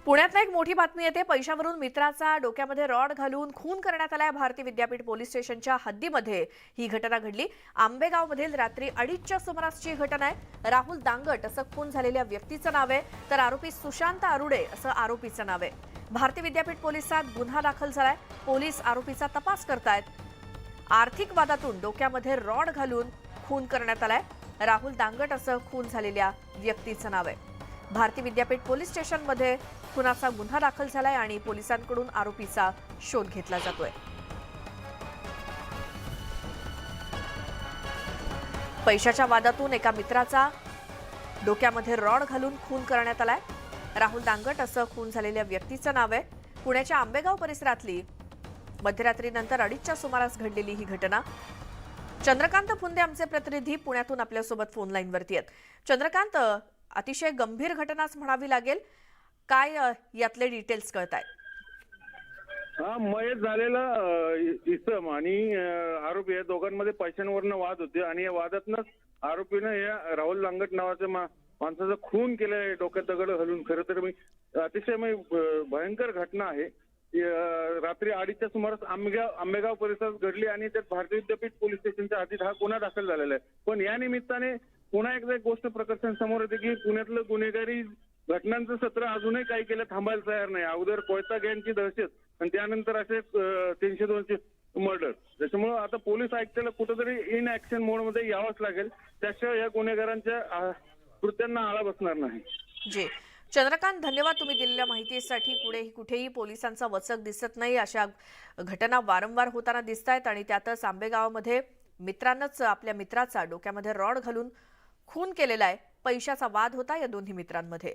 पुण्यात एक मोठी बातमी येते। पैशावरून मित्राचा डोक्यामध्ये रॉड घालून खून करण्यात आलाय। भारती विद्यापीठ पोलीस स्टेशनच्या हद्दीमध्ये ही घटना घडली। आंबेगावमधील रात्री 2:30च्या सुमारासची घटना आहे। राहुल दांगट असं खून झालेल्या व्यक्तीचं नाव आहे, तर आरोपी सुशांत आरुडे असं आरोपीचं नाव आहे। भारती विद्यापीठ पोलिसात गुन्हा दाखल झालाय। पोलीस आरोपीचा तपास करतायत। आर्थिक वादातून डोक्यामध्ये रॉड घालून खून करण्यात आलाय। राहुल दांगट असं खून झालेल्या व्यक्तीचं नाव आहे। भारती विद्यापीठ पोलीस स्टेशनमध्ये खुनाचा गुन्हा दाखल झालाय आणि पोलिसांकडून आरोपीचा शोध घेतला जातोय। पैशाच्या वादातून एका मित्राचा डोक्यामध्ये रॉड घालून खून करण्यात आलाय। राहुल दांगट असं खून झालेल्या व्यक्तीचं नाव आहे। पुण्याच्या आंबेगाव परिसरातली मध्यरात्रीनंतर 2:30च्या सुमारास घडलेली ही घटना। चंद्रकांत फुंदे आमचे प्रतिनिधी पुण्यातून आपल्यासोबत फोन लाईनवरती आहेत। चंद्रकांत, अतिशय गंभीर घटनाच म्हणावी लागेल, काय यातले डिटेल्स कळतायत? मयत झालेला इसम आणि आरोपी या दोघांमध्ये पैशांवरनं वाद होते आणि या वादातनंच आरोपीनं या राहुल दांगट नावाच्या माणसाचा खून केलाय डोक्यात दगड घालून। खरं तर अतिशय भयंकर घटना आहे। रात्री 2:30च्या सुमारास आंबेगाव परिसरात घडली आणि त्यात भारतीय विद्यापीठ पोलीस स्टेशनच्या हद्दीत हा गुन्हा दाखल झालेला आहे। पण या निमित्ताने पुन्हा एकदा एक गोष्ट प्रकर्षासमोर येते की पुण्यातलं गुन्हेगारी घटनांचं सत्र अजूनही काही केलं थांबायला तयार नाही। अगोदर कोयता गँगची दहशत आणि त्यानंतर असे 302 मर्डर। त्याच्यामुळे आता पोलीस आयुक्ताला कुठेतरी इन ऍक्शन मोडमध्ये यावंच लागेल, त्याशिवाय या गुन्हेगारांच्या कृत्यांना आळा बसणार नाही। जी चंद्रकांत, धन्यवाद तुम्ही दिलेल्या माहितीसाठी। कुठेही पोलिसांचा वचक दिसत नाही। अशा घटना वारंवार होताना दिसतायत आणि त्यातच आंबेगावमध्ये मित्रांनाच आपल्या मित्राचा डोक्यामध्ये रॉड घालून खून केलेला आहे। पैशाचा वाद होता या दोन्ही मित्रांमध्ये।